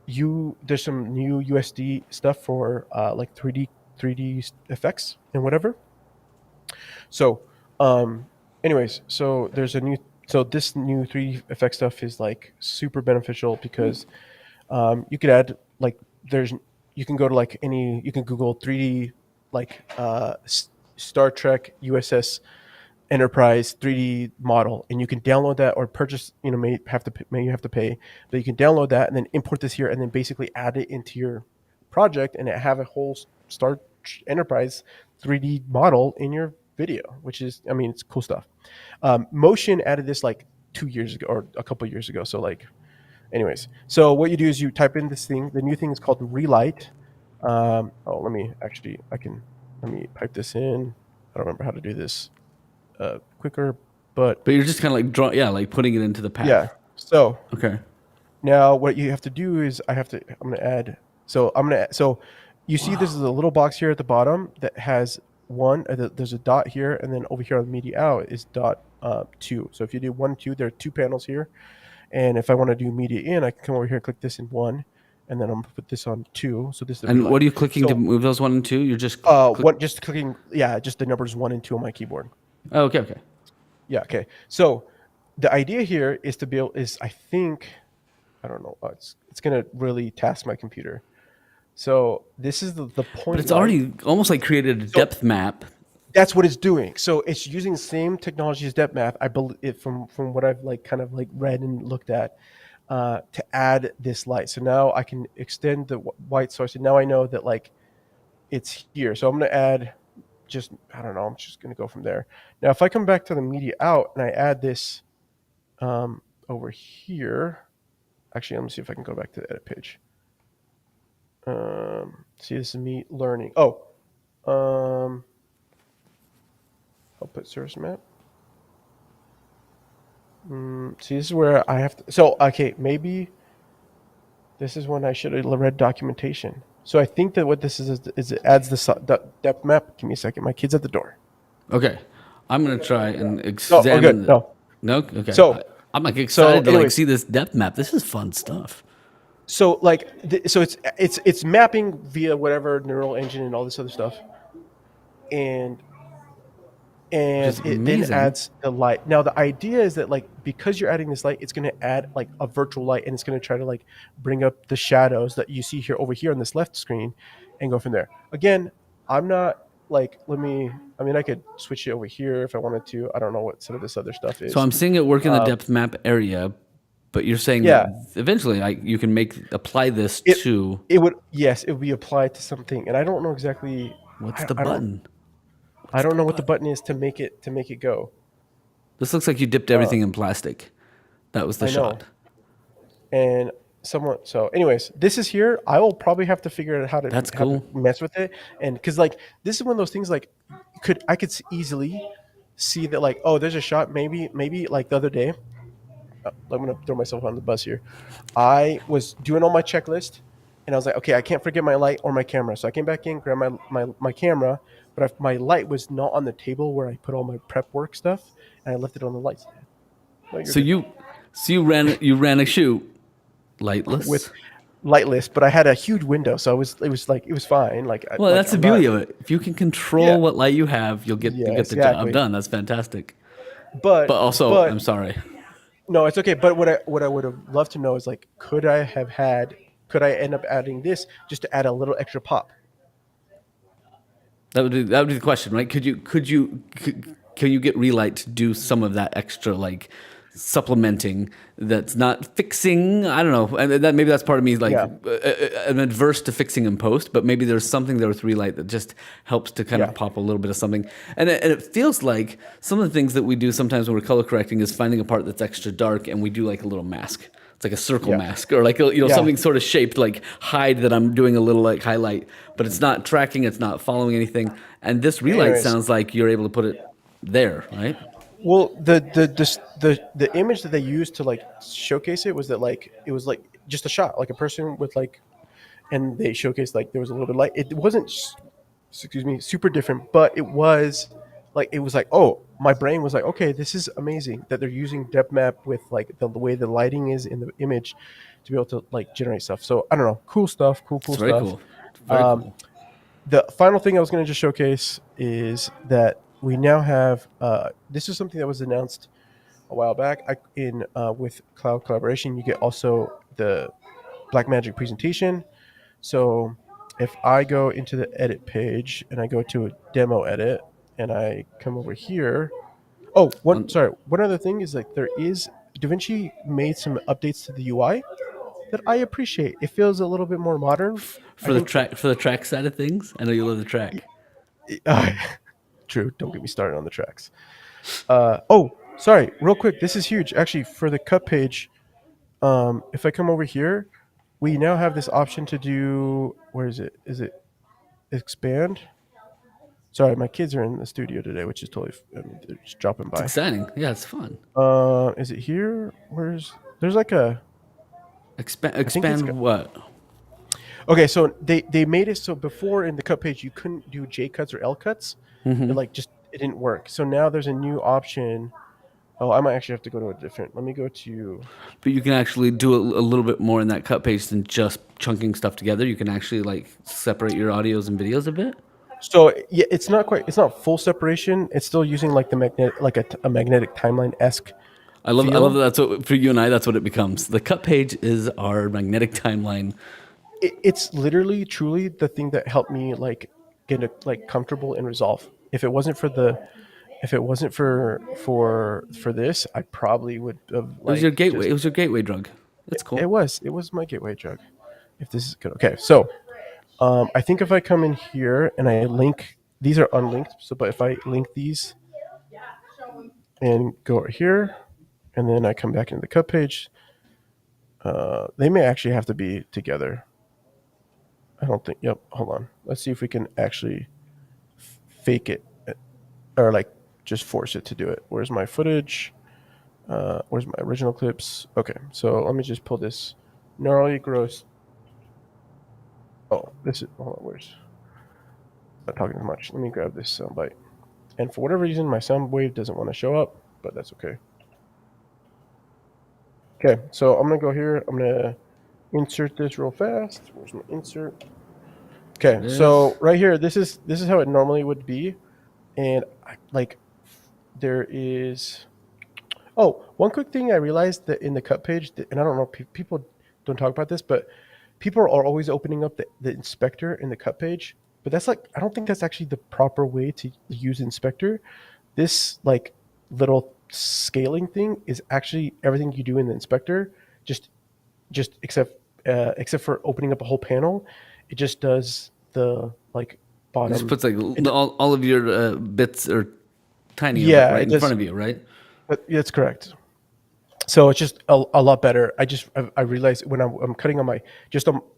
there's some new USD stuff for like 3D effects and whatever. So, anyways, so there's a new, so this new 3D effect stuff is like super beneficial because you could add like you can go to like you can Google 3D like Star Trek USS Enterprise 3D model, and you can download that or purchase. You know, may you have to pay, but you can download that and then import this here, and then basically add it into your project, and have a whole Star Enterprise 3D model in your video, which is, I mean, it's cool stuff. Motion added this like 2 years ago or a couple years ago. So like, anyways, so what you do is you type in this thing. The new thing is called Relight. Let me actually, let me pipe this in. I don't remember how to do this quicker, but But you're just kind of like like putting it into the yeah. path. So Okay. now what you have to do is I'm going to add, so you see this is a little box here at the bottom that has there's a dot here, and then over here on the media out is dot 2. So if you do 1, 2, there are 2 panels here. And if I want to do media in, I can come over here, click this in 1, and then I'm going to put this on 2. So this is the And Relight. what are you clicking to So move those 1 and 2? You're just just clicking, yeah, just the numbers 1 and 2 on my keyboard. Oh, okay, okay. Yeah. Okay. So the idea here is to build I think, I don't know. It's gonna really task my computer. So this is the point. But it's light. already almost like created a depth map. That's what it's doing. So it's using the same technology as depth map. I believe from what I've like kind of like read and looked at to add this light. So now I can extend the white source, and now I know that like it's here. So I'm gonna add I don't know. I'm just gonna go from there. Now if I come back to the media out and I add this over here. Actually, let me see if I can go back to the edit page. See, this is me learning. Oh, output source map. See, this is where I have to. So, okay, maybe this is when I should have read documentation. So I think that what this is it adds the depth map. Give me a second. My kid's at the door. Okay. I'm gonna try and No, examine. good. No. No. Okay. So, I'm like excited to like anyways, see this depth map. This is fun stuff. so like, so it's mapping via whatever neural engine and all this other stuff, and is it then amazing. adds the light. Now the idea is that like because you're adding this light, it's going to add like a virtual light, and it's going to try to like bring up the shadows that you see here over here on this left screen, and go from there. Again, I'm not like I mean, I could switch it over here if I wanted to. I don't know what some of this other stuff So is. I'm seeing it work in the depth map area, but you're saying Yeah, that eventually you can apply this to it would, yes, it would be applied to something, and I don't know exactly. what's the I don't button? I What's don't the know what the button? button is to make it go. This looks like you dipped everything in plastic. That was the I know. shot. And so anyways, this is here. I will probably have to figure out That's how to cool. mess with it. And because like this is one of those things like I could easily see that like, oh, there's a shot. Maybe like the other day, I'm gonna throw myself on the bus here. I was doing all my checklist, and I was like, okay, I can't forget my light or my camera. So I came back in, grabbed my camera, but my light was not on the table where I put all my prep work stuff, and I left it on the light stand. No, you're So good. you ran a shoot With lightless. lightless, but I had a huge window, so it was fine. Like, Well, that's the I'm not. beauty of it. If you can Yeah, control what light you have, you'll yeah, get the job exactly. done. That's fantastic. But But also, but I'm sorry. no, it's okay. But what I would have loved to know is like, could I end up adding this just to add a little extra pop? That would be the question, right? Can you get Relight to do some of that extra like supplementing that's not fixing? I don't know. And that maybe that's part of me like Yeah, I'm adverse to fixing in post, but maybe there's something there with Relight that just helps to kind yeah, of pop a little bit of something. And it feels like some of the things that we do sometimes when we're color correcting is finding a part that's extra dark and we do like a little mask. It's like a circle yeah, mask or like yeah. something sort of shaped like hide that I'm doing a little like highlight, but it's not tracking, it's not following anything. And this Relight Anyways, sounds like you're able to put it there, right? well, the image that they used to like showcase it was that like it was like just a shot, like a person with like, and they showcased like there was a little bit of light. It wasn't, excuse me, super different, but it was like, oh, my brain was like, okay, this is amazing that they're using depth map with like the way the lighting is in the image to be able to like generate stuff. So I don't know, cool stuff, It's cool very stuff. cool. It's very cool. The final thing I was going to just showcase is that we now have this is something that was announced a while back in with cloud collaboration. You get also the Blackmagic presentation. So if I go into the edit page and I go to a demo edit and I come over here, One one other thing is like there is DaVinci made some updates to the UI that I appreciate. It feels a little bit more modern. I think for the track side of things. I know you love the track. uh, true. Don't get me started on the tracks. Sorry, real quick. This is huge. Actually, for the cut page, if I come over here, we now have this option to do. Where is it? Is it expand? Sorry, my kids are in the studio today, which is totally. I mean, they're just dropping It's by. exciting. Yeah, it's fun. Is it here? There's like a. I think it's Expand what? okay. So they made it so before in the cut page you couldn't do J cuts or L cuts. It didn't work. So now there's a new option. Oh, I might actually have to go to a different. Let me go to. But you can actually do a little bit more in that cut page than just chunking stuff together. You can actually like separate your audios and videos a bit. So yeah, it's not quite. It's not full separation. It's still using like the magnetic, like a magnetic timeline esque I love feel. that that's what for you and I that's what it becomes. The cut page is our magnetic timeline. It's literally, truly the thing that helped me like like comfortable in Resolve. If it wasn't for this, I probably would have It was your like gateway. just. It was your gateway drug. That's cool. It was my gateway drug. If this is good, okay. So I think if I come in here and I link, these are unlinked. So, but if I link these and go right here, and then I come back into the cut page, they may actually have to be together. I don't think. Yep. Hold on. Let's see if we can actually fake it, or like just force it to do it. Where's my footage? Where's my original clips? Okay. So let me just pull this gnarly gross. Oh, this is. Hold on. Where's? Not talking too much. Let me grab this soundbite. And for whatever reason, my sound wave doesn't want to show up, but that's okay. Okay, so I'm gonna go here. I'm gonna insert this real fast. Where's my insert? Okay, so right here, this is how it normally would be, and like there is. Oh, one quick thing I realized that in the cut page, and I don't know, people don't talk about this, but people are always opening up the inspector in the cut page. But that's like, I don't think that's actually the proper way to use inspector. This like little scaling thing is actually everything you do in the inspector, just except for opening up a whole panel, it just does the like It just bottom. puts like all of your bits are tiny Yeah, right it in does. front of you, right? That's correct. So it's just a lot better. I realized when I'm cutting on my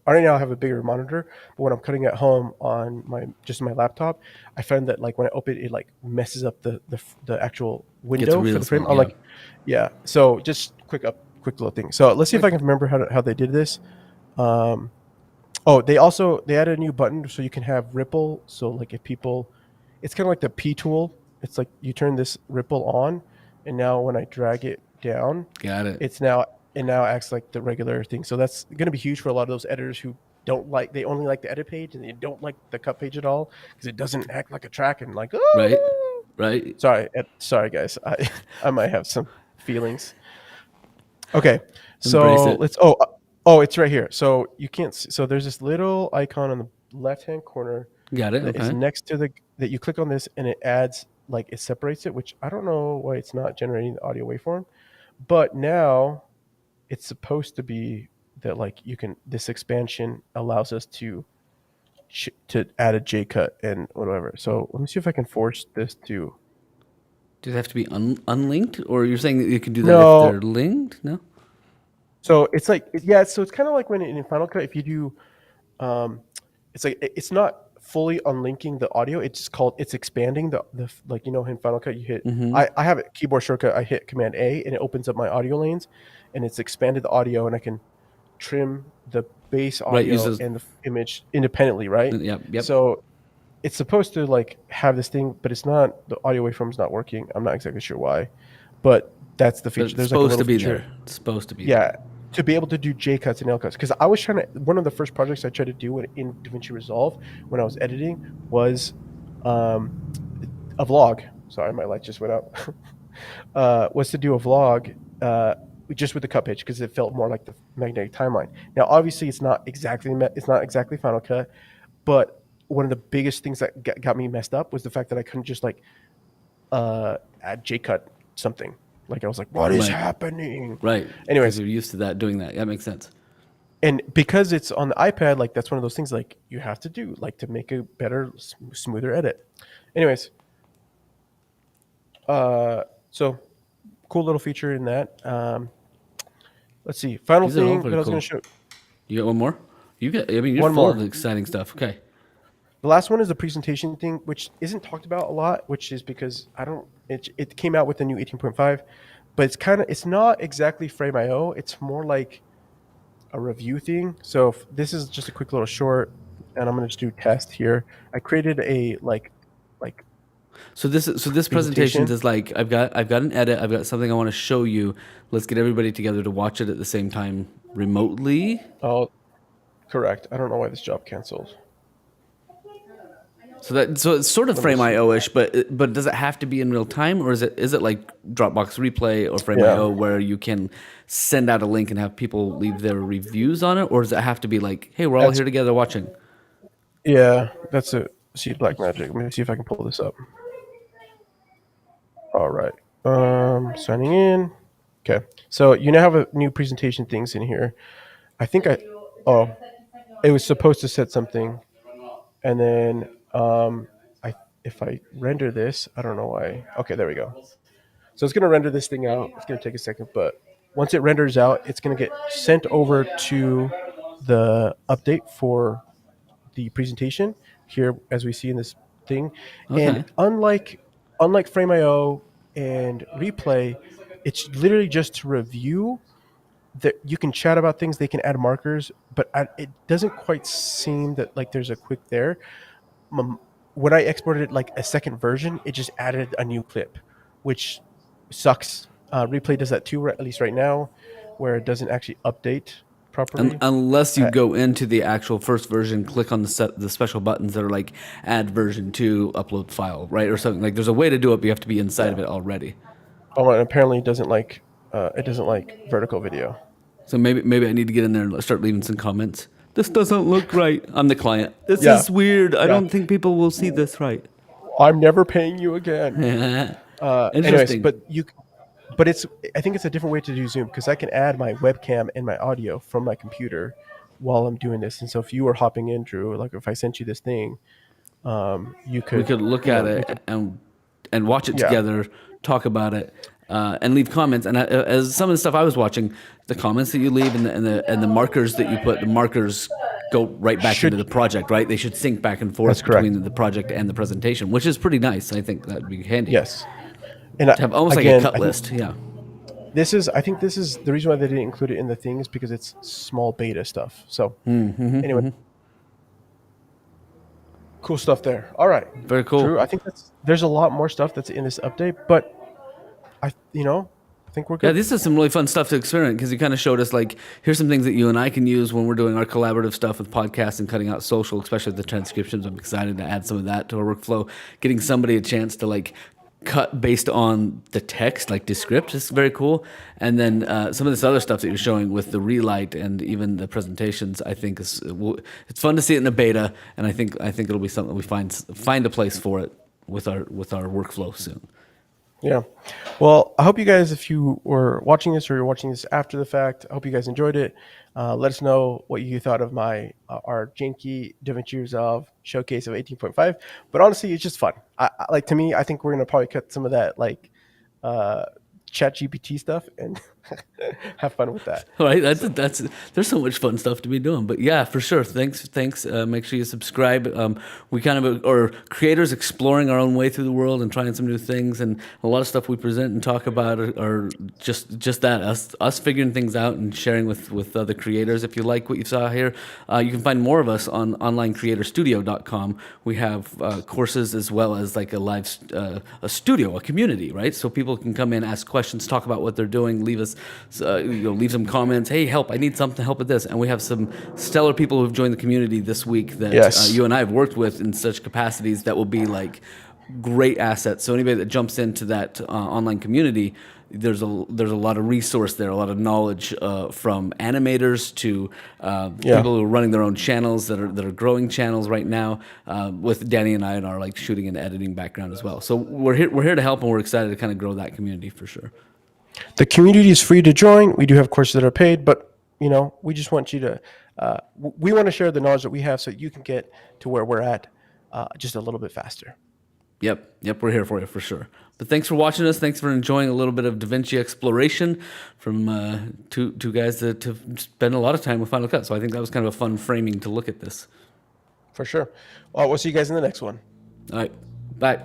right now I have a bigger monitor, but when I'm cutting at home on my laptop, I find that like when I open it, it like messes up the actual Gets window for real the frame. small. I'm Yeah. like, yeah. So just quick little thing. So let's see if I Quick. can remember how they did this. Um, Oh, they added a new button so you can have ripple. So like if people, it's kind of like the P tool. It's like you turn this ripple on, and now when I drag it down, Got it. it's now it now acts like the regular thing. So that's going to be huge for a lot of those editors who they only like the edit page and they don't like the cut page at all because it doesn't act like a track and like Right. oh Right. sorry guys, I might have some feelings. Okay, Embrace so it. it's right here. So you can't. So there's this little icon on the left hand corner Got it. that is Okay. next to the that you click on this and it adds like it separates it, which I don't know why it's not generating the audio waveform, but now it's supposed to be that like you can this expansion allows us to add a J cut and whatever. So let me see if I can force this to. Does it have to be unlinked, or you're saying that you can do that if No, they're linked? No. so it's like yeah, so it's kind of like when in Final Cut if you do it's like it's not fully unlinking the audio. It's expanding the like in Final Cut you hit I have a keyboard shortcut. I hit Command A and it opens up my audio lanes, and it's expanded the audio, and I can trim the bass Right. audio Uses. and the image independently, right? Yep. Yep. So it's supposed to like have this thing, but it's not. The audio waveform's not working. I'm not exactly sure why, but that's the But feature. it's There's like a supposed little to be feature. there. It's supposed to be Yeah, there. to be able to do J cuts and L cuts. Because I was trying to, one of the first projects I tried to do in DaVinci Resolve when I was editing was um, a vlog. Sorry, my light just went out. Was to do a vlog just with the cut page because it felt more like the magnetic timeline. Now, obviously, it's not exactly Final Cut, but one of the biggest things that got me messed up was the fact that I couldn't just like add J cut something. Like I was like, what is Right. happening? Right. Because Anyways, you're used to that doing that. That makes sense. and because it's on the iPad, like that's one of those things like you have to do like to make a better, smoother edit. Anyways, so cool little feature in that. Let's see. Final These are all thing that very I was going cool. to show. You got one more? You got. I mean, you're One full of more. exciting stuff. Okay. The last one is the presentation thing, which isn't talked about a lot, which is because I don't. It came out with the new 18.5, but it's not exactly Frame IO. It's more like a review thing. So this is just a quick little short, and I'm gonna just do test here. I created a like So this presentation presentation. is like I've got an edit. I've got something I want to show you. Let's get everybody together to watch it at the same time remotely. Oh, correct. I don't know why this job canceled. So it's sort of Let me Frame see. IO-ish, but does it have to be in real time, or is it like Dropbox Replay or Frame Yeah, IO where you can send out a link and have people leave their reviews on it, or does it have to be like, hey, we're all that's here together watching? that's it. See Black Magic. Let me see if I can pull this up. All right. Signing in. Okay. So you now have a new presentation things in here. I think I. Oh, it was supposed to set something, and then I if I render this, I don't know why. Okay, there we go. So it's gonna render this thing out. It's gonna take a second, but once it renders out, it's gonna get sent over to the update for the presentation here, as we see in this thing. And Okay. unlike Frame.io and Replay, it's literally just to review. That you can chat about things, they can add markers, but it doesn't quite seem that like there's a quick there. Um, when I exported it like a second version, it just added a new clip, which sucks. Replay does that too, at least right now, where it doesn't actually update properly. Unless you Uh, go into the actual first version, click on the special buttons that are like add version to upload file, right, or something. Like there's a way to do it, but you have to be inside yeah. of it already. Oh, and apparently it doesn't like vertical video. So maybe I need to get in there and start leaving some comments. This doesn't look right. I'm the client. This Yeah, is weird. I yeah. don't think people will see this right. I'm never paying you again. Anyways, Interesting. but I think it's a different way to do Zoom because I can add my webcam and my audio from my computer while I'm doing this. And so if you were hopping in, Drew, like if I sent you this thing, you We could, could look you at know, you it could, and and watch it Yeah. together, talk about it, and leave comments. And as some of the stuff I was watching, the comments that you leave and the markers that you put, the markers go right back into the project, right? They should sync back and forth That's correct. between the project and the presentation, which is pretty nice. I think that'd be handy. Yes. And To have almost again, like a cut I think list. Yeah. I think this is the reason why they didn't include it in the thing is because it's small beta stuff. So anyway, cool stuff there. All right. Very cool. Drew, I think there's a lot more stuff that's in this update, but I think we're good. Yeah, this is some really fun stuff to experiment because you kind of showed us like, here's some things that you and I can use when we're doing our collaborative stuff with podcasts and cutting out social, especially the transcriptions. I'm excited to add some of that to our workflow. Getting somebody a chance to like cut based on the text, like Descript, is very cool. And then some of this other stuff that you're showing with the relight and even the presentations, I think it's fun to see it in a beta, and I think it'll be something we find a place for it with our workflow soon. Yeah. Well, I hope you guys, if you were watching this or you're watching this after the fact, I hope you guys enjoyed it. Let us know what you thought of our janky DaVinci Resolve showcase of 18.5. But honestly, it's just fun. To me, I think we're going to probably cut some of that chat GPT stuff and have fun with that. Right, that's there's so much fun stuff to be doing. But yeah, for sure. Thanks. Make sure you subscribe. We kind of are creators exploring our own way through the world and trying some new things. And a lot of stuff we present and talk about are just that us figuring things out and sharing with other creators. If you like what you saw here, you can find more of us on onlinecreatorstudio.com. We have courses as well as like a live a studio, a community, right? So people can come in, ask questions, talk about what they're doing, leave some comments. Hey, help! I need something to help with this. And we have some stellar people who've joined the community this week that Yes. you and I have worked with in such capacities that will be like great assets. So anybody that jumps into that online community, there's a lot of resource there, a lot of knowledge from animators to people who are running their own channels that are growing channels right now. With Danny and I in our like shooting and editing background as well. So we're here to help, and we're excited to kind of grow that community for sure. The community is free to join. We do have courses that are paid, but we just want you to. We want to share the knowledge that we have so you can get to where we're at just a little bit faster. Yep, we're here for you for sure. But thanks for watching us. Thanks for enjoying a little bit of DaVinci exploration from two guys that have spent a lot of time with Final Cut. So I think that was kind of a fun framing to look at this. For sure. Well, we'll see you guys in the next one. All right, bye.